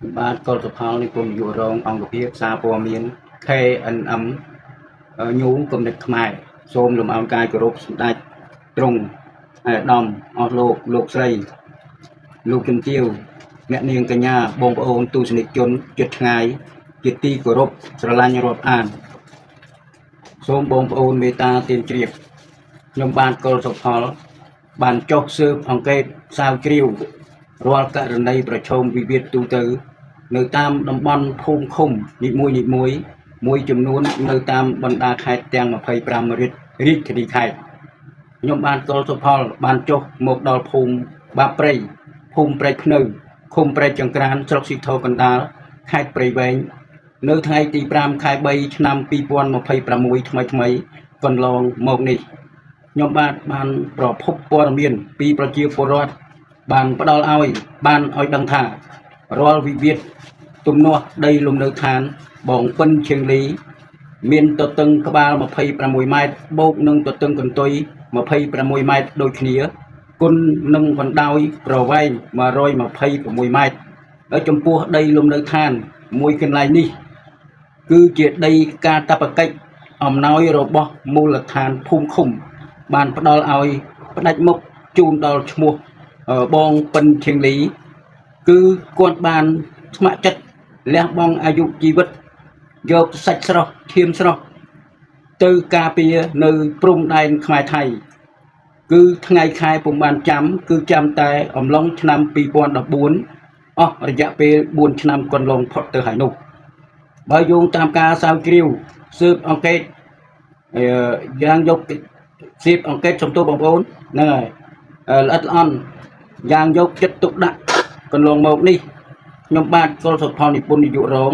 បាទកុលសុផលនេះគុំយុរងអង្គភាពសារព័ត៌មាន KNM ញូគំនិតខ្មែរសូមលំអោនកាយគោរពសម្ដេចទ្រង់អាយដាមអស់លោកស្រីលោកជំទាវអ្នកនាងកញ្ញាបងប្អូនទស្សនិកជនជិតឆ្ងាយជាទីគោរពស្រឡាញ់រាប់អានសូមបងប្អូនមេត្តាទានជ្រាបខ្ញុំបានកុលសុផលបានចុះស៊ើបអង្កេតស្រាវជ្រាវរាល់ករណីប្រឈមវិវាទទូទៅនៅតាមតំបន់ភូមិឃុំនីមួយមួយចំនួននៅតាមបណ្ដាខេត្តទាំង25រាជធានីខេត្តខ្ញុំបានកុលសុផលបានចុះមកដល់ភូមិបាព្រៃភូមិព្រែកភ្នៅឃុំព្រែកចង្ក្រានស្រុកស៊ីធរកណ្ដាលខេត្តព្រៃវែងនៅថ្ងៃទី5ខែ3ឆ្នាំ2026ថ្មីកន្លងមកនេះខ្ញុំបានប្រភពព័ត៌មានពីប្រជាពលរដ្ឋបានផ្ដល់ឲ្យដឹងថារាល់វិវាទទំនាស់ដីលំនៅឋានបងពិនឈៀងលីមានទទឹងក្បាល26ម៉ែត្របូកនឹងទទឹងកន្ទុយ26ម៉ែត្រដូចគ្នាគុណនឹងបណ្ដោយប្រវែង126ម៉ែត្រហើយចំពោះដីលំនៅឋានមួយកន្លែងនេះគឺជាដីកាតព្វកិច្ចអំណោយរបស់មូលដ្ឋានភូមិឃុំបានផ្ដល់ឲ្យផ្ដាច់មុខជូនដល់ឈ្មោះបងពិនឈៀងលីគឺគាត់បានស្ម័គ្រចិត្តលះបង់អាយុជីវិតយកសាច់ស្រស់ឈាមស្រស់ទៅការពារនៅព្រំដែនខ្មែរថៃគឺថ្ងៃខែពុំបានចាំគឺចាំតែអំឡុងឆ្នាំ2014អស់រយៈពេល4ឆ្នាំកន្លងផុតទៅហើយនោះបើយោងតាមការស្រាវជ្រាវស៊ើបអង្កេតយ៉ាងយកស៊ើបអង្កេតសំទោសបងប្អូនហ្នឹងហើយល្អិតល្អន់យ៉ាងយកចិត្តទុកដាក់កន្លងមកនេះខ្ញុំបាទកុលសុផលនិពន្ធនាយករង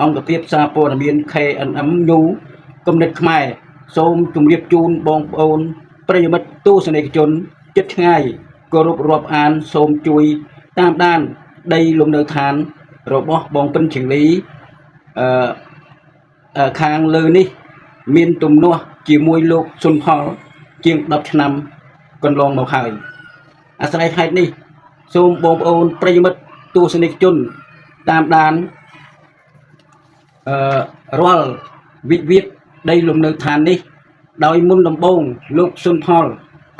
អង្គភាពសារព័ត៌មាន KNM ញូគំនិតខ្មែរសូមជម្រាបជូនបងប្អូនប្រិយមិត្តទស្សនិកជនជិតឆ្ងាយគោរពរាប់អានសូមជួយតាមដានដីលំនៅឋានរបស់បងពិនឈៀងលីខាងលើនេះមានទំនាស់ជាមួយលោកសុនផលជាង10ឆ្នាំកន្លងមកហើយអាស្រ័យហេតុនេះសូមបងប្អូនប្រិយមិត្តទស្សនិកជនតាមដានរាល់វិវាទដីលំនៅឋាននេះដោយមុនដំបូងលោកសុនផល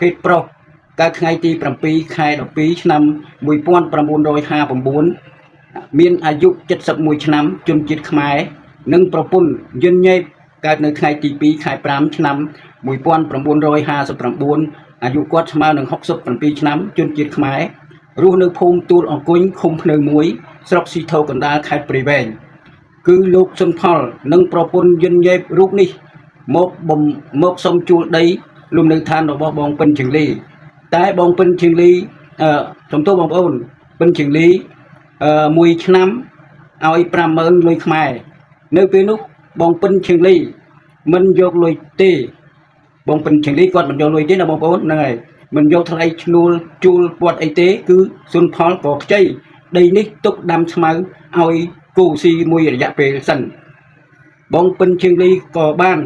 ភេទប្រុសកាលថ្ងៃទី7ខែ12ឆ្នាំ1959មានអាយុ71ឆ្នាំជនជាតិខ្មែរនិងប្រពន្ធយិនញេបកើតនៅថ្ងៃទី2ខែ5ឆ្នាំ1959អាយុគាត់ស្មើនឹង67ឆ្នាំជនជាតិខ្មែររស់នៅភូមិទួលអង្គញ់ឃុំភ្នៅ1ស្រុកស៊ីធរកណ្ដាលខេត្តព្រៃវែងគឺលោកសុនផលនិងប្រពន្ធយិនញេបរូបនេះមកសុំជួលដីលំនៅឋានរបស់បងពិនឈៀងលីតែបងពិនឈៀងលីសំទោសបងប្អូនពិនឈៀងលី1ឆ្នាំឲ្យ50000លុយខ្មែរនៅពេលនោះបងពិនឈៀងលីមិនយកលុយទេបងពិនឈៀងលីគាត់មិនយកលុយទេណាបងប្អូនហ្នឹងហើយមិនយកថ្លៃឈ្នួលជួលពាត់អីទេគឺសុនផលក៏ខ្ចីដីនេះទុកដាំស្មៅឲ្យគូស៊ីមួយរយៈពេលសិនបងពិនឈៀងលីក៏បាន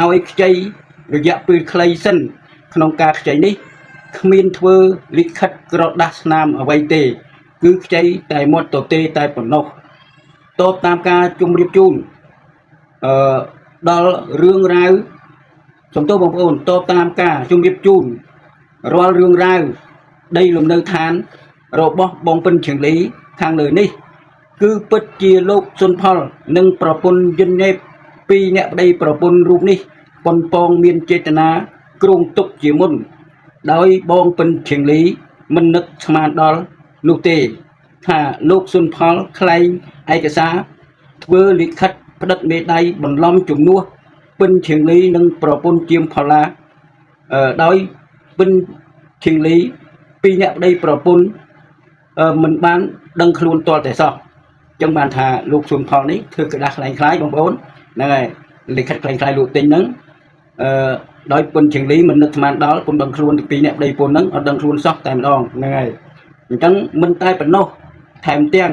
ឲ្យខ្ចីរយៈពេលខ្លីសិនក្នុងការខ្ចីនេះគ្មានធ្វើលិខិតក្រដាស់ស្នាមអ្វីទេគឺខ្ចីតែមាត់ទទេតែប៉ុណ្ណោះតបតាមការជម្រាបជូនដល់រឿងរ៉ាវសំទោសបងប្អូនតបតាមការជម្រាបជូនរាល់រឿងរ៉ាវដីលំនៅឋានរបស់បងពិនឈៀងលីខាងលើនេះគឺពិតជាលោកសុនផលនិងប្រពន្ធយិនញេបពីរអ្នកប្តីប្រពន្ធរូបនេះប៉ុនប៉ងមានចេតនាគ្រោងទុកជាមុនដោយបងពិនឈៀងលីមិននឹកស្មានដល់នោះទេថាលោកសុនផលក្លែងឯកសារធ្វើលិខិតផ្តិតមេដៃបន្លំជំនួសពិនឈៀងលីនិងប្រពន្ធជាមផល្លាដោយពិនឈៀងលីពីរអ្នកប្តីប្រពន្ធមិនបានដឹងខ្លួនទាល់តែសោះចឹងបានថាលោកសុនផលនេះធ្វើក្តាស់ខ្លែងខ្លាយបងប្អូនហ្នឹងហើយលិខិតខ្លែងខ្លាយលោកទិញហ្នឹងដោយពិនឈៀងលីមិននឹកស្មានដល់ពុំដឹងខ្លួនពីរអ្នកប្តីប្រពន្ធហ្នឹងអត់ដឹងខ្លួនសោះតែម្ដងហ្នឹងហើយអញ្ចឹងមិនតែប៉ុណ្ណោះថែមទាំង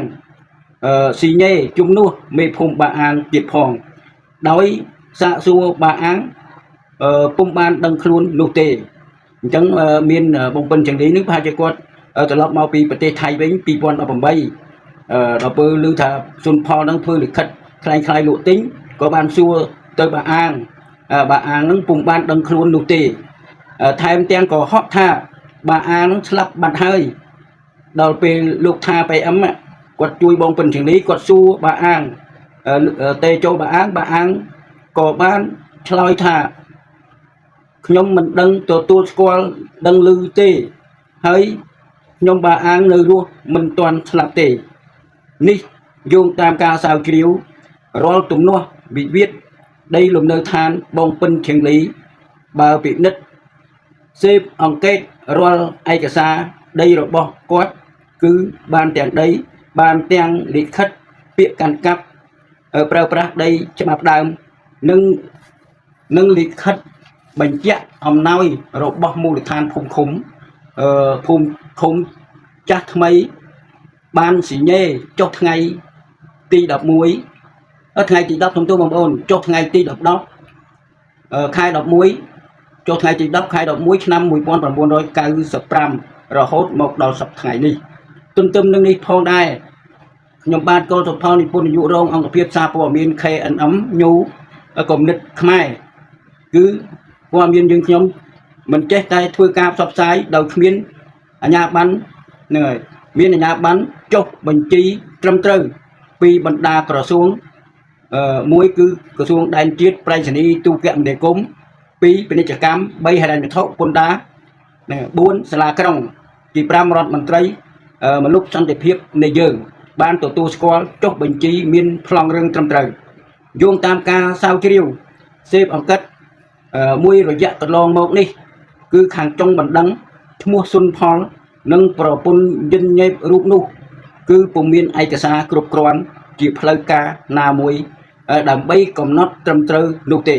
ស៊ីញេជំនួសមេភូមិបាអាងទៀតផងដោយសាកសួរបាអាងពុំបានដឹងខ្លួននោះទេអញ្ចឹងមានបងពិនឈៀងលីនេះប្រហែលជាគាត់ត្រឡប់មកពីប្រទេសថៃវិញ2018 ដល់ពេលឮថាសុនផលនឹងធ្វើលិខិតខ្លាំងលក់ទិញក៏បានសួរទៅបាអាងនឹងពុំបានដឹងខ្លួននោះទេថែមទាំងក៏ហក់ថាបាអាងនឹងស្លាប់បាត់ហើយដល់ពេលលោកថាបៃអឹមគាត់ជួយបងពិនជាងនេះគាត់សួរបាអាងតេចូលបាអាងក៏បានឆ្លើយថាខ្ញុំមិនដឹងទទួលស្គាល់ដឹងឮទេហើយខ្ញុំបាអាងនៅរស់មិនទាន់ស្លាប់ទេនេះយោងតាមការសាវជ្រាវរាល់ទំនាស់វិវាទដីលំនៅឋានបងពិនជាងលីបើពិនិត្យសេពអង្កេតរាល់ឯកសារដីរបស់គាត់គឺបានទាំងដីបានទាំងលិខិតពាក្យកាន់កាប់ប្រើប្រាស់ដីច្បាប់ដើមនិងលិខិតបញ្ជាក់អំណោយរបស់មូលដ្ឋានភូមិឃុំភូមិឃុំចាស់ថ្មីបានសញ្ញេចុះថ្ងៃទី11ថ្ងៃទី10ទុំបងប្អូនចុះថ្ងៃទី10ខែ11ចុះថ្ងៃទី10ខែ11ឆ្នាំ1995រហូតមកដល់សប្តាហ៍ថ្ងៃនេះទន្ទឹមនឹងនេះផងដែរខ្ញុំបានកោតផលនិពន្ធនាយករងអង្គភាពសារព័ត៌មាន KNM ញូគំនិតខ្មែរគឺព័ត៌មានយើងខ្ញុំមិនចេះតែធ្វើការផ្សព្វផ្សាយដោយគ្មានអាជ្ញាប័ណ្ណនឹងហើយមានអាជ្ញាប័ណ្ណចុះបញ្ជីត្រឹមត្រូវពីបណ្ដាក្រសួងមួយគឺក្រសួងដែនជាតិប្រៃសណីទូរគមនាគមន៍2ពាណិជ្ជកម្ម3ហិរញ្ញវត្ថុពន្ធដារ4សាលាក្រុងទី5រដ្ឋមន្ត្រីមនុស្សសន្តិភាពនៃយើងបានទទួលស្គាល់ចុះបញ្ជីមានប្លង់រឿងត្រឹមត្រូវយោងតាមការសាវជ្រាវសេពអង្កត់មួយរយៈកន្លងមកនេះគឺខាងចុងបណ្ដឹងឈ្មោះសុនផលនិងប្រពន្ធយិនញេបរូបនោះគឺពុំមានឯកសារគ្រប់គ្រាន់ជាផ្លូវការណាមួយដើម្បីកំណត់ត្រឹមត្រូវនោះទេ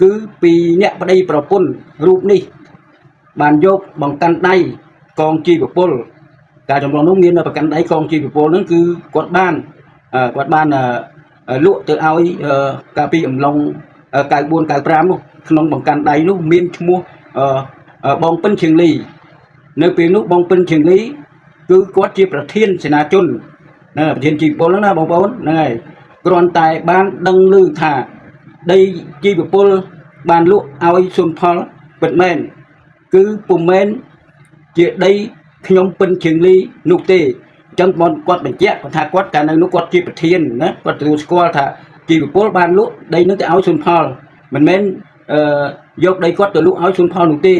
គឺពីអ្នកប្តីប្រពន្ធរូបនេះបានយកបង្កាន់ដៃកងជីវពលការចម្លងនោះមានបង្កាន់ដៃកងជីវពលហ្នឹងគឺគាត់បានលក់ទៅឲ្យកាលពីអំឡុង94 95នោះក្នុងបង្កាន់ដៃនោះមានឈ្មោះបងពិនឈៀងលីនៅពេលនោះបងពិនឈៀងលីគឺគាត់ជាប្រធានសេនាជនប្រធានជីវពលហ្នឹងណាបងប្អូនហ្នឹងហើយគ្រាន់តែបានដឹងឮថាដីជីវពលបានលក់ឲ្យសុនផលពិតមែនគឺពុំមែនជាដីខ្ញុំពិនឈៀងលីនោះទេអញ្ចឹងបងគាត់បញ្ជាក់ថាគាត់កាលនៅនោះគាត់ជាប្រធានណាគាត់ទទួលស្គាល់ថាជីវពលបានលក់ដីនោះទៅឲ្យសុនផលមិនមែនយកដីគាត់ទៅលក់ឲ្យសុនផលនោះទេ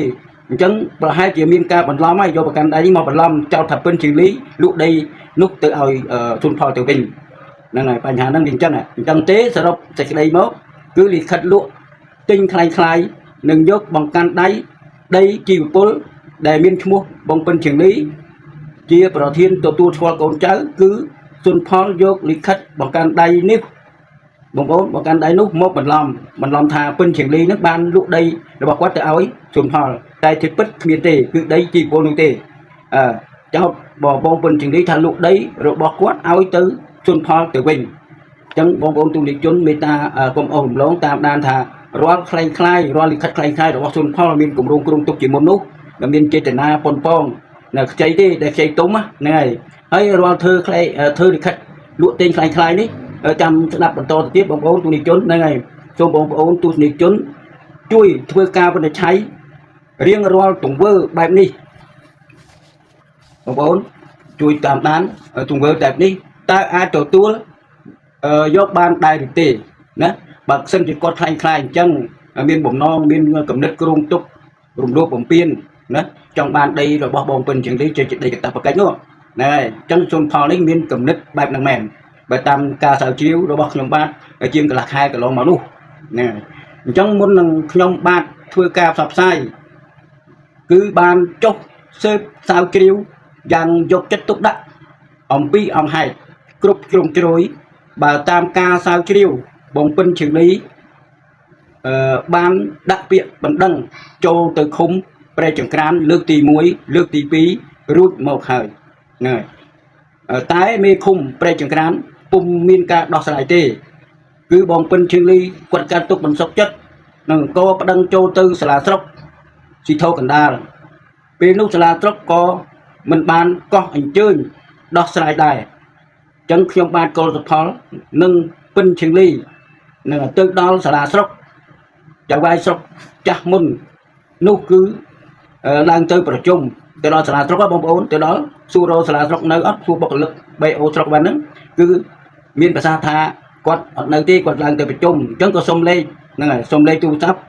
អញ្ចឹងប្រហែលជាមានការបន្លំហើយយកប្រកាន់ដៃមកបន្លំចោទថាពិនឈៀងលីលក់ដីនោះទៅឲ្យសុនផលទៅវិញហ្នឹងហើយបញ្ហាហ្នឹងវាអញ្ចឹងទេសរុបសេចក្តីមកគឺលិខិតលក់ទិញคล้ายនឹងយកបង្កាន់ដៃដីជីវពលដែលមានឈ្មោះបងពិនឈៀងលីជាប្រធានទទួលស្គាល់កូនចៅគឺសុនផលយកលិខិតបង្កាន់ដៃនេះបងប្អូនបង្កាន់ដៃនោះមកបន្លំថាពិនឈៀងលីនឹងបានលក់ដីរបស់គាត់ទៅឲ្យសុនផលតែជាពិតគ្មានទេគឺដីជីវពលនោះទេចោតបងពិនឈៀងលីថាលក់ដីរបស់គាត់ឲ្យទៅសុនផលទៅវិញអញ្ចឹងបងប្អូនទូនីជនមេត្តាកុំអស់រំលងតាមដានថារាល់คล้ายរាល់លិខិតคล้ายរបស់សុនផលមានគម្រោងគ្រោងទុកជាមុននោះដែលមានចេតនាប៉ុនប៉ងនៅខ្ចីទេដែលខ្ចីទុំហ្នឹងហើយរាល់ធ្វើលិខិតលក់ទិញคล้ายនេះចាំស្ដាប់បន្តទៅទៀតបងប្អូនទូនីជនហ្នឹងហើយសូមបងប្អូនទូនីជនជួយធ្វើការវិនិច្ឆ័យរៀងរាល់ទង្វើបែបនេះបងប្អូនជួយតាមដានទង្វើបែបនេះតើអាចទទួលយកបានដែរឬទេណាបើសិនជាគាត់คล้ายអញ្ចឹងមានបំណងមានកំណត់គ្រោងទុករំលោភបំពានណាចង់បានដីរបស់បងពិនជាងនេះជាដីកតាបកិច្ចនោះណែអញ្ចឹងសុនផលនេះមានកំណត់បែបហ្នឹងមែនបើតាមការស្រាវជ្រាវរបស់ខ្ញុំបាទជាងកន្លះខែកន្លងមកនោះណាអញ្ចឹងមុននឹងខ្ញុំបាទធ្វើការផ្សព្វផ្សាយគឺបានចុះស៊ើបស្រាវជ្រាវយ៉ាងយកចិត្តទុកដាក់អំពីអង្គហេតុគ្រប់ជ្រុងជ្រោយបើតាមការស្រាវជ្រាវបងពិនឈៀងលីបានដាក់ពាក្យបណ្ដឹងចូលទៅឃុំព្រែកចង្ក្រានលើកទី1លើកទី2រួចមកហើយហ្នឹងហើយតែមេឃុំព្រែកចង្ក្រានពុំមានការដោះស្រាយទេគឺបងពិនឈៀងលីគាត់កើតទុកបន្សុកចិត្តនឹងអង្គប្តឹងចូលទៅសាលាស្រុកស៊ីធោកណ្ដាលពេលនោះសាលាស្រុកក៏មិនបានកោះអញ្ជើញដោះស្រាយដែរ ចឹងខ្ញុំបានកុលសផលនឹងពិនឈឹងលីនឹងទៅដល់សាលាស្រុកចៅវាយស្រុកចាស់មុននោះគឺឡើងទៅប្រជុំទៅដល់សាលាស្រុកបងប្អូនទៅដល់សួររសាលាស្រុកនៅអត់សួរបុគ្គលិក BO ស្រុកបានហ្នឹងគឺមានប្រសាសន៍ថាគាត់អត់នៅទេគាត់ឡើងទៅប្រជុំអញ្ចឹងក៏សុំលេខហ្នឹងហើយសុំលេខទូរស័ព្ទ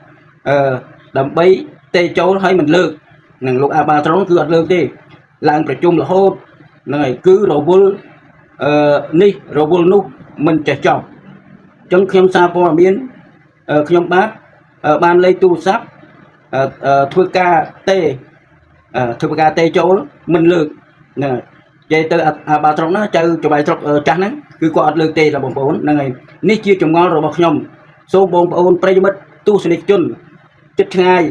ដើម្បីទេចូលឲ្យមិនលើកនឹងលោកអាបាត្រង់គឺអត់លើកទេឡើងប្រជុំរហូតហ្នឹងហើយគឺរវល់នេះរវល់នោះមិនចេះចប់អញ្ចឹងខ្ញុំសារព័ត៌មានខ្ញុំបានលេខទូរស័ព្ទធ្វើការទេចូលមិនលើកណានិយាយទៅអាបាត្រង់ណាចៅច្បាយស្រុកចាស់ហ្នឹងគឺគាត់អត់លើកទេដល់បងប្អូនហ្នឹងហើយនេះជាចម្ងល់របស់ខ្ញុំសូមបងប្អូនប្រិយមិត្តទស្សនិកជនចិត្តឆ្ងាយ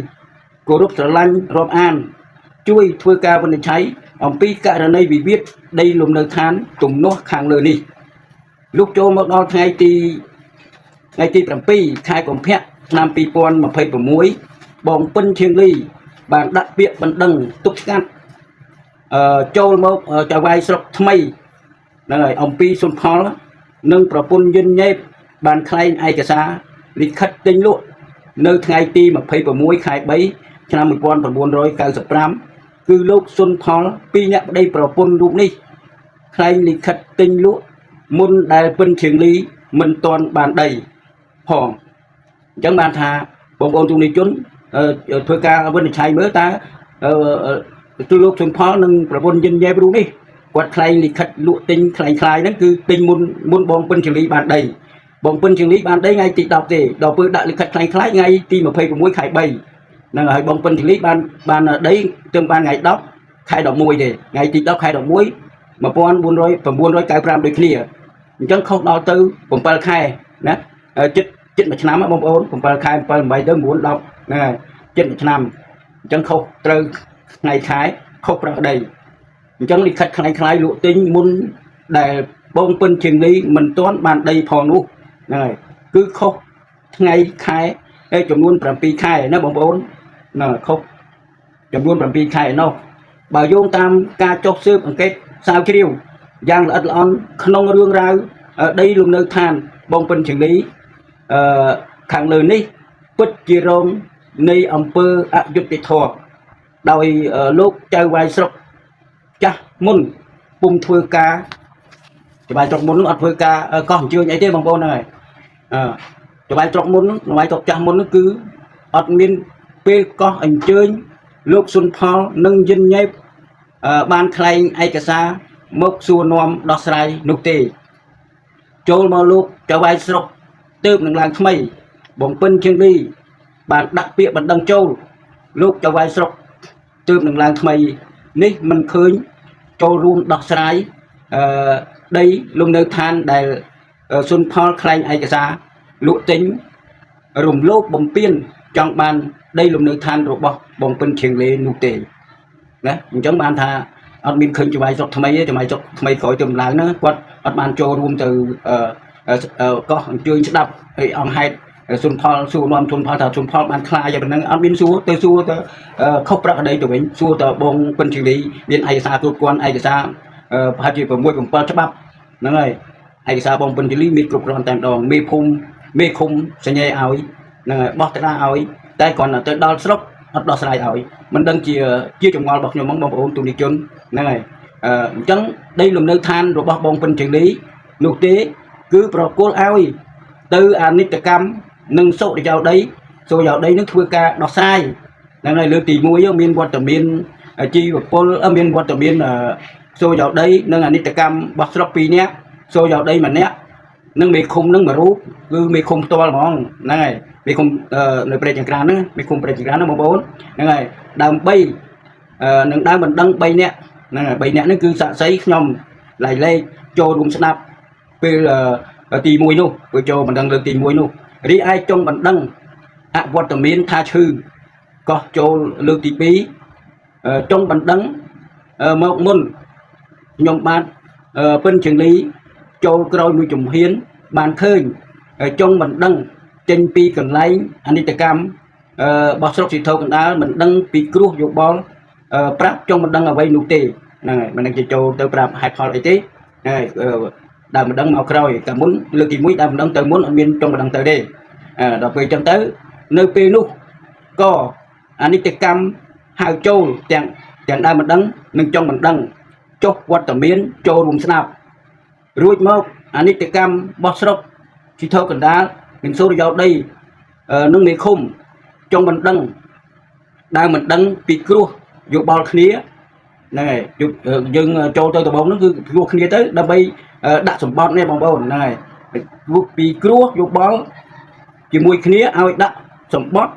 គោរពស្រឡាញ់រាប់អានជួយធ្វើការវិនិច្ឆ័យអំពីករណីវិវាទដីលំនៅឋានទំនាស់ខាងលើនេះលោកចូលមកដល់ថ្ងៃទី7 ខែកុម្ភៈឆ្នាំ2026បងពិនឈៀងលីបានដាក់ពាក្យបណ្ដឹងទប់ស្កាត់ចូលមកចៅវាយស្រុកថ្មីហ្នឹងហើយអំពីសុនផលនិងប្រពន្ធយិនញេបបានក្លែងឯកសារលិខិតទិញលក់នៅថ្ងៃទី26 ខែ 3 ឆ្នាំ1995គឺលោកសុនផល2អ្នកប្តីប្រពន្ធរូបនេះក្លែងលិខិតទិញលក់មុនដែលពិនឈៀងលីមិនទាន់បានដីផងអញ្ចឹងបានថាបងប្អូនជំនុំជនធ្វើការវិនិច្ឆ័យមើលតើទូលោកសុនផលនិងប្រពន្ធយិនញេបរូបនេះគាត់ក្លែងលិខិតលក់ទិញខ្លាំងខ្លាយហ្នឹងគឺទិញមុនបងពិនឈៀងលីបានដីបងពិនឈៀងលីបានដីថ្ងៃទី10ទេដល់ពេលដាក់លិខិតខ្លាំងខ្លាយថ្ងៃទី26 ខែ 3ហ្នឹងហើយបងពិនឈៀងលីបានដីទើបបានថ្ងៃ10 ខែ 11ទេថ្ងៃទី10 ខែ 11 1995ដូចគ្នាអញ្ចឹងខុសដល់ទៅ7 ខែណាចិត្តមួយឆ្នាំបងប្អូន7 ខែ 7 8ទៅ9 10ហ្នឹងហើយចិត្តមួយឆ្នាំអញ្ចឹងខុសត្រូវថ្ងៃខែខុសប្រកដីអញ្ចឹងលិខិតខ្លាំងខ្លាយលក់ទិញមុនដែលបងពិនឈៀងលីមិនទាន់បានដីផងនោះហ្នឹងហើយគឺខុសថ្ងៃខែចំនួន7 ខែណាបងប្អូនណាខុសចំនួន7 ខែនោះបើយោងតាមការចុះស៊ើបអង្កេតស្រាវជ្រាវយ៉ាងល្អិតល្អន់ក្នុងរឿងរ៉ាវដីលំនៅឋានបងពិនឈៀងលីខាងលើនេះពិតជារងនៃអង្គើអយុត្តិធម៌ដោយលោកចៅវាយស្រុកចាស់មុនពុំធ្វើការច្បាយស្រុកមុនអត់ធ្វើការកោះអញ្ជើញអីទេបងប្អូនហ្នឹងហើយច្បាយស្រុកមុនច្បាយស្រុកចាស់មុននោះគឺអត់មានពេលកោះអញ្ជើញលោកសុនផលនិងយិនញេបបានថ្លែងឯកសារមកសួរនាំដោះស្រាយនោះទេចូលមកលោកចៅវាយស្រុកទើបនឹងឡើងថ្មីបងពិនឈៀងលីបានដាក់ពាក្យបណ្ដឹងចូលលោកចៅវាយស្រុកទើបនឹងឡើងថ្មីនេះមិនឃើញចូលរួមដោះស្រាយដីលំនៅឋានដែលសុនផលខ្លែងឯកសារលក់ទិញរំលោភបំពានចង់បានដីលំនៅឋានរបស់បងពិនឈៀងលីនោះទេណាអញ្ចឹងបានថាអត់មានឃើញច្បាយស្រុកថ្មីទេច្បាយស្រុកថ្មីក្រោយទៅឡើងហ្នឹងគាត់អត់បានចូលរួមទៅកោះអញ្ជើញស្ដាប់ហើយអង្គហេតុសុនផលសួរនាំសុនផលថាសុនផលបានខ្លាចយ៉ាងហ្នឹងអត់មានសួរទៅខុសប្រកដីទៅវិញសួរតបងពិនឈៀងលីមានឯកសារគ្រប់គ្រាន់ឯកសារប្រហែលជា6 7ច្បាប់ហ្នឹងហើយឯកសារបងពិនឈៀងលីមានគ្រប់គ្រាន់តែម្ដងមេឃុំសញ្ញេឲ្យហ្នឹងហើយបោះតារាឲ្យតែគ្រាន់តែទៅដល់ស្រុកអត់ដោះស្រាយឲ្យមិនដឹងជាចម្ងល់របស់ខ្ញុំហ្មងបងប្អូនទូនីជនហ្នឹងហើយអញ្ចឹងដីលំនៅឋានរបស់បងពិនឈៀងលីនោះទេគឺប្រគល់ឲ្យទៅអានិច្ចកម្មនិងសុរិយោដីនឹងធ្វើការដោះស្រាយហ្នឹងហើយលើកទី1មានវត្តមានជីវពលមានវត្តមានសុរិយោដីនិងអានិច្ចកម្មរបស់ស្រុក2នាក់សុរិយោដី1នាក់និងមេឃុំនឹងមួយរូបគឺមេឃុំផ្ទាល់ហ្មងហ្នឹងហើយមេឃុំនៅព្រែកចង្ក្រានហ្នឹងមេឃុំព្រែកចង្ក្រានហ្នឹងបងប្អូនហ្នឹងហើយដើម្បីនឹងដើមបណ្ដឹង3នាក់ហ្នឹងហើយ3នាក់ហ្នឹងគឺសាក់សីខ្ញុំឡៃលេខចូលរួមស្ដាប់ពេលទី1នោះពេលចូលបណ្ដឹងលើកទី1នោះរីឯចុងបណ្ដឹងអវត្តមានថាឈឺកោះចូលលើកទី2ចុងបណ្ដឹងមកមុនខ្ញុំបានពិនឈៀងលីចូលក្រោយមួយជំហានបានឃើញចុងបណ្ដឹងចេញពីកន្លែងអនិច្ចកម្មបោះស្រុកស៊ីធោកណ្ដាលមិនដឹងពីគ្រោះយោបល់ប្រាប់ចុងបណ្ដឹងអ្វីនោះទេហ្នឹងហើយមិនដឹងជាចូលទៅប្រាប់ហេតុផលអីទេហើយ đào mình đăng màu rồi cả muốn lực kỳ mũi đào mình đăng tới muốn ở miền trong mình đăng tới đây đọc về trong tới nơi pe nu có anh ấy cam hai châu chẳng đào mình đăng nâng trong mình đăng chốt quạt tầm miến châu rùm snap ruột mốc anh ấy cam bó sốc chỉ thâu cần đá mình số vào đây nâng miền khung trong mình đăng đào mình đăng bị cua dù bao khía này dừng châu tôi tờ bóng nó cứ cua khía tới đâm bay đặt sủng bọt này bằng bồn này bị cua dù bao chỉ mùi khía ao đặt sủng bọt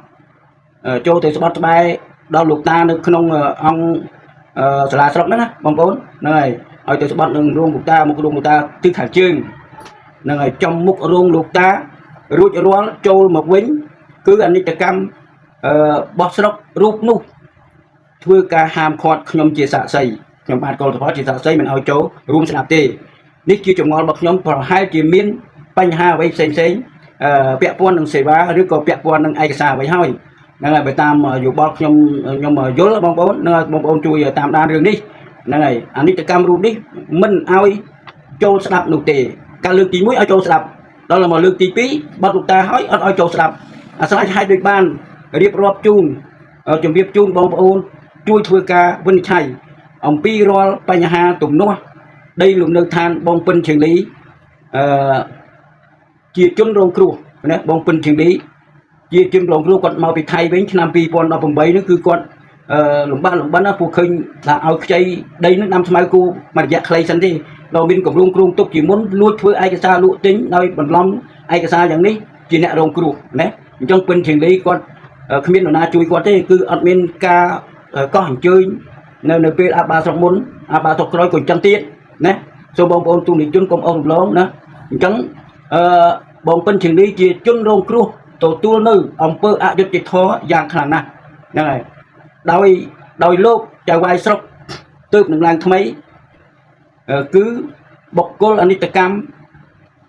châu từ sủng bọt bay đau lục ta nó không ông là sọc đó bằng bồn này ở từ sủng bọt đừng luôn một ta tư thản chương này trong mục luôn lục ta ruột ruột châu một quýnh cứ anh đi cam bọt sọc rúp nu thưa ca hàm khọt nhom chia sẻ xây nhom bạn còn có chia sẻ xây mình ao châu room snap tê nick chưa chồng ngon bậc nhóm vào hai chỉ miên banh ha với xem bẹt quan đừng xài bá rồi có bẹt quan đừng ai xả với hơi nên là bài tam dù bọc nhom mà dối bong bóng chui tam đa đường đi này anh đi cam room đi mình ao châu snap nụ tê cả lương tí mũi ao châu snap đó là một lương tí phí bắt ta hỏi ao châu snap sai hai đôi ban điệp rọp chung chuẩn bị chung bong chui thưa ca vinh thầy ông pi ro banh ha tùng noa đây là nơi than bong pin trường lý chia chun rong kru nè bong pin trường lý chia chun rong kru còn mau bị thay với năm pi pon đào bồng bấy nó cứ con lồng ban nó phụ khinh là ao chay đây nó năm mai cu mà dạ clay sân đi đầu bên cùng rong kru tục chỉ muốn lui thưa ai cái xa lụa tính nơi bằng lom ai cái xaอย่างนี้chỉ nè rong kru nè trong pin trường lý con không biết là chui qua thế cứ admin ca có hành chơi nơi nơi pe ba sọc muốn ba sọc rồi còn chân tiết nè số bông bông tu niệm chun công ông lớn nè trắng bông pin trường đi chia chun rong kru tổ tu nữ ông pơ áp được chỉ thó dạng khả năng này đôi lốp chào vai sọc từ một làng mấy cứ bọc cô anh đi cam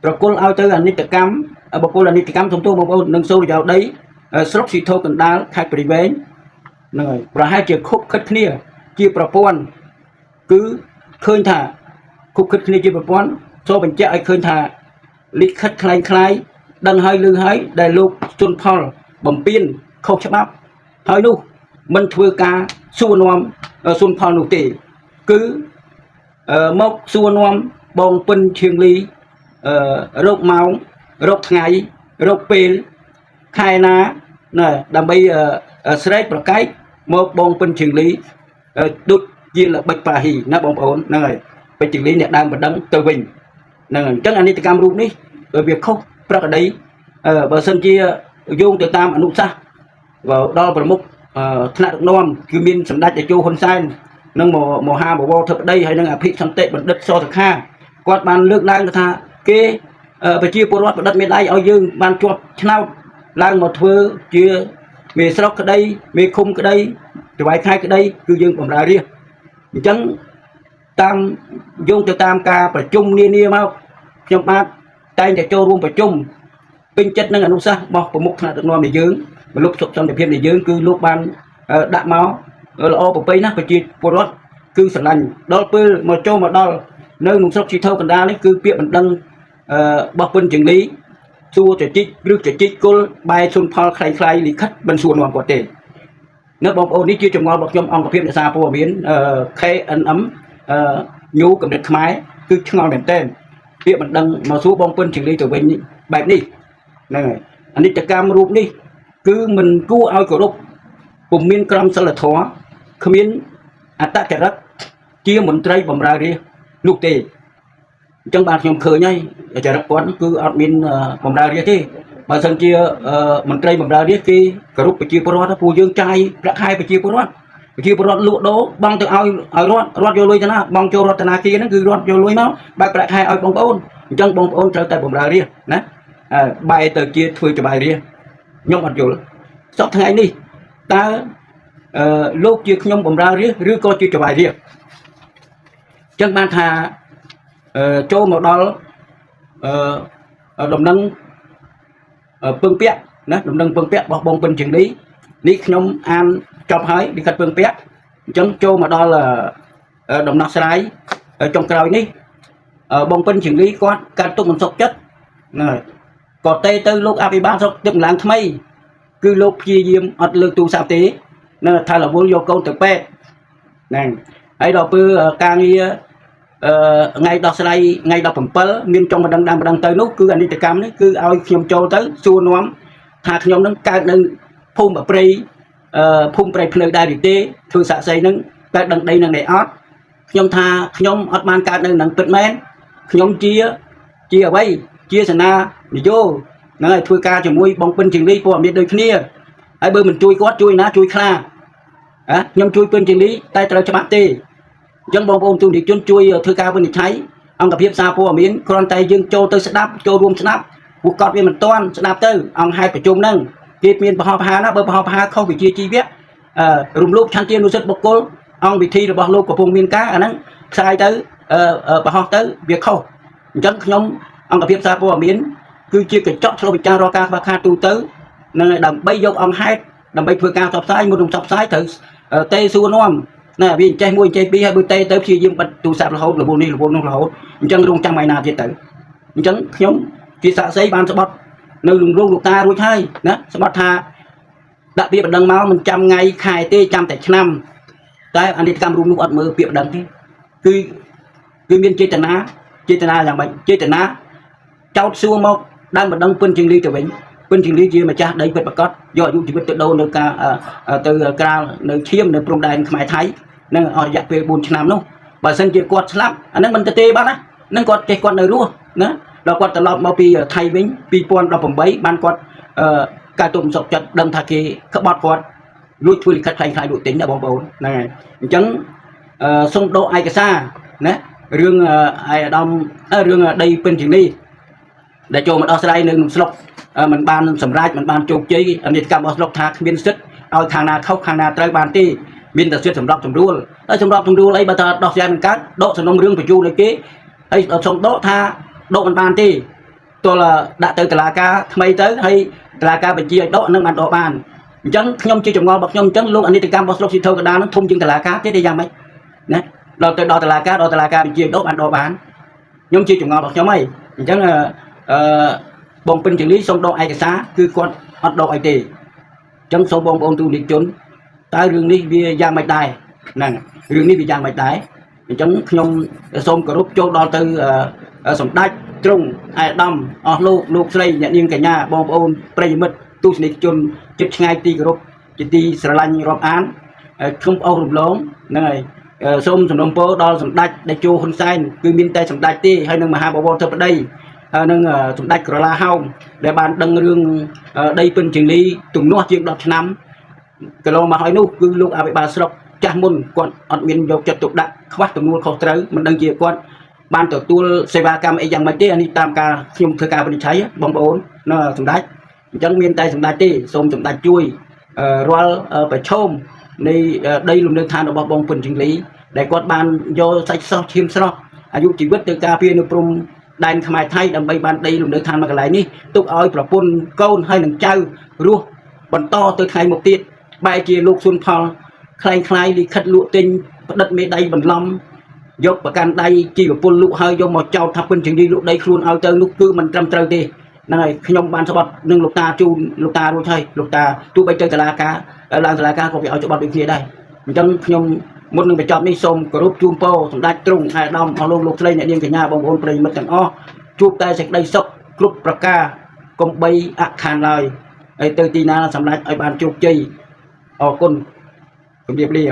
rồi cô ao tới anh đi cam bọc cô anh đi cam thông tu bông bông nâng sâu vào đấy sọc xịt thô cần đá khai bể bén này và hai chiếc khúc khất kia chiaប្រព័ន្ធគឺឃើញថាគុកខិតគ្នាជាប្រព័ន្ធចូលបញ្ជាក់ឲ្យឃើញថាលិខិតคล้ายដឹងហើយលឺហើយដែលលោកជន់ផលបំពេញខុសច្បាប់ហើយនោះមិនធ្វើការសួរនាំជន់ផលនោះទេគឺមកសួរនាំបងពិនឈៀងលីរោគម៉ោងរោគថ្ងៃរោគពេលខែណាណែដើម្បីស្រែកប្រកែកមកបងពិនឈៀងលីដូចជាល្បិចប៉ាហ៊ីណាបងប្អូនហ្នឹងហើយបិជលីអ្នកដើមបណ្ដឹងទៅវិញហ្នឹងអញ្ចឹងអនិច្ចកម្មរូបនេះវាខុសប្រកដីបើសិនជាយោងទៅតាមអនុសាសន៍ដល់ប្រមុខថ្នាក់ដឹកនាំគឺមានសម្ដេចតេជោហ៊ុនសែននិងមហាបវរធិបតីហើយនិងអភិសន្តិបណ្ឌិតសសុខាគាត់បានលើកឡើងថាគេប្រជាពលរដ្ឋបណ្ឌិតមេដៃឲ្យយើងបានជាប់ឆ្នោតឡើងមកធ្វើជាមេស្រុកក្តីមេឃុំក្តីចវាយខែក្តីគឺយើងបម្រើរាជអញ្ចឹងតាមយោងទៅតាមការប្រជុំនានាមកខ្ញុំបាទតែងតែចូលរួមប្រជុំពេញចិត្តនឹងអនុសាសន៍របស់ប្រមុខថ្នាក់ដឹកនាំនៃយើងលោកសុខសន្តិភាពនៃយើងគឺលោកបានដាក់មកល្អប្រពៃណាស់ប្រជាពលរដ្ឋគឺស្រឡាញ់ដល់ពេលមកចូលមកដល់នៅក្នុងស្រុកជីថោកណ្ដាលនេះគឺពាក្យបណ្ដឹងរបស់ពិនជើងលីសួរចជីកឬចជីកគុលបែជុនផលคล้ายៗលិខិតមិនសួរនាំគាត់ទេនៅបងប្អូននេះជាចម្ងល់របស់ខ្ញុំអង្គភាពអ្នកសារព័ត៌មានKNM ញូកំណត់ខ្មែរគឺឆ្ងល់មែនទែនពាក្យបណ្ដឹងមកសួរបងពិនជើងលីទៅវិញបែបនេះហ្នឹងហើយអនិច្ចកម្មរូបនេះគឺមិនគួរឲ្យគោរពពុំមានក្រមសីលធម៌គ្មានអត្តចរិតជាមន្ត្រីបម្រើរាជនោះទេអញ្ចឹងបាទខ្ញុំឃើញហើយចរិតគាត់គឺអត់មានបម្រើរាជទេបើសិនជាមន្ត្រីបម្រើរាជគេគោរពប្រជាពលរដ្ឋពួកយើងចាយប្រាក់ខែប្រជាពលរដ្ឋលក់ដូរបង់ទៅឲ្យរដ្ឋយកលុយទៅណាបង់ចូលរដ្ឋធនាគារហ្នឹងគឺរដ្ឋយកលុយមកបើកប្រាក់ខែឲ្យបងប្អូនអញ្ចឹងបងប្អូនត្រូវតែបម្រើរាជណាបែរទៅជាធ្វើច្បាយរាជខ្ញុំអត់យល់សពថ្ងៃនេះតើលោកជាខ្ញុំបម្រើរាជឬក៏ជាច្បាយរាជអញ្ចឹងបានថាចូលមកដល់ដំណឹងពឹងពាក់ណាដំណឹងពឹងពាក់របស់បងពិនជើងលីនេះខ្ញុំអានចប់ហើយលិខិតពឹងពាក់អញ្ចឹងចូលមកដល់ដំណោះស្រាយចុងក្រោយនេះ bong pin chừng lý quát cả tụng một sọc chất này có tê tư lúc áp ba sọc từng làng thay cứ lúc chi diêm ọt lực tu sao tế nên thay là vô vô câu từ pe này ấy đó bữa càng ngày đó say ngày đó phẩm pơ miền trong mà đang tới nút cứ anh đi từ cam đấy cứ ao nhom châu tới xua nóm hạt nhom nó cao nâng phun ở prey phun prey phơi đai bị tê thường xạ xây nâng các đằng đây nâng để ót nhom tha nhom ót man cao nâng nâng tịt men nhom chia ở bay chia sẵn na đi vô nói thui ca cho mui bong pin chừng đi po biết đôi kia ai bơ mình chui quát chui ná chui kha nhom chui pin chừng đi tay trời cho bạn tê dân bong bong tu đi chôn chui thui ca bên thấy ông gặp hiệp xa po miếng con tay dương châu tới snap châu rùm snap cuộc cọt với mình toan snap tới ông hai phải chung nâng kiệt miền bờ hà nó bờ hà không bị chia chi biết rùm lúc chăn tiên nuôi sắt bọc côn ông bị thi được bọc lúc của vùng miền cá anh ấy sai tới bờ hà tới việc không dân nhóm ông gặp hiệp xa po miếng cứ chia cái chót số bị cha ro ca và kha tu tới nên đầm bay vô ông hai đầm bay phơi cao sập sai một đồng sập sai thử tê xua non nè vì chơi mui chơi bi hay bơi tê tới khi dương bật tu sạp là hốt là vô ni là vô nông là hốt chân rung trăm mày nào thì tử chân nhóm khi xạ xây ban sập bát nơi lùng rung lục ta đuôi thay nè sập bát tha đặc biệt đằng máu mình trăm ngày khai tê trăm tại năm cái anh đi cam rung lục ớt mưa biệt đằng thế cứ miên chơi tận á rằng bệnh chơi tận á cháu xua một đang mà đăng phân trình lý trở bệnh phân trình lý gì mà cha đấy vật bạc cót do dụ chỉ biết từ đâu nơi ca từ ca nơi chiêm nơi prong đài khai thái nên họ dạy về 4 năm luôn và sân chơi quạt slap anh ấy mình tê bát á nên quạt chơi quạt nơi rùa nữa đó quạt từ lọt mau pi thay bính pi pon đọc bấm bấy ban quạt cả tụng sọc chặt đâm thà kì các bọt quạt lùi chui cắt khai đội tính là bóng bóng này chẳng sông độ ai cái xa nè riêng ai đông riêng đây phân trình lý để cho mình Australia nên slot mình ban sầm rai mình ban chụp chơi anh đi cầm slot thạc miên sức ao thằng nào khóc thằng nào tới ban ti miên tập sầm rap sầm rùa lấy bắt đầu đọc ra mình cắt độ sầm nông riêng phải chu lấy kế hay sầm độ tha độ mình ban ti tôi là đã tới là ca thay tới hay là ca bị chia độ nâng bàn độ bàn chẳng nhom chơi chồng ngon bọc nhom chẳng luôn anh đi cầm slot thì thôi cái đá nó thung chừng là cá thế đi rằng mấy nè độ tới độ là ca bị chia độ bàn độ bàn nhom chơi chồng ngon bọc nhom mấy chẳng là bong pin chừng lý xong độ ai cái xá cứ con hoạt động ai tề trong số bong bong tu đi trốn tại rừng đi vì giang mạch đài nè rừng đi vì giang mạch đài trong nhom xong cả lúc chỗ đó từ sòng đách trung ai đâm lục xây nhận nhiên cả nhà bong bong prey mất tu đi trốn chích ngay ti cả lúc chích ti sờ lanh rộp án không âu rụp lớn này xong sòng đông phố đó sòng đách để chu hôn xanh cứ miên tay sòng đách ti hay nâng mà hai bộ bong ở đây nâng chúng ta là hông để bạn đăng rương đây bên trình lý tùng nó chuyện đọc năm cái lo mà hỏi nút cứ lúc à bị bà sọc cha môn còn ở miền dọc chật tục đặt khoát tùng nuôi khâu tới mình đăng chia con ban tổ tu xe ba cam ấy rằng mấy thế anh tam ca phim thơ ca bên cháy bóng bốn nó chúng ta chẳng miền tây chúng ta tê xong chúng ta chui roll phải chôm đây luôn nơi than ở bong phần trình lý để con ban do sạch sau chim sau dụ chỉ biết từ ca phía nước prum đàn khai thay đầm bay ban đây luôn được than mà cái này ní tục ơi và pun câu hay đừng trao rùa bắn to từ khai một tiết bài chia lục xuân phong khai đi khất lụa tinh đất mê đây bắn lom dốc và can đây chỉ vào pun lụa hơi do một trâu tháp bên trường đi lụa đây luôn ao chơi lúc cứ mình trăm trời đi này khi nhom ban sao bật nâng lục ta chu lục ta rồi thôi lục ta tu bay chơi là cá làm là cá có việc ở chỗ bật bên kia đây trong nhom một người phải chọn đi xôm group chumpo chúng ta trung hai đông họ luôn lục lên nhận nhiên cả nhà bông ôn play mất chẳng o chụp tay sạch đây sốc group praka công bay khàn lời từ tina sắm lại ở bàn chụp chơi con việc đi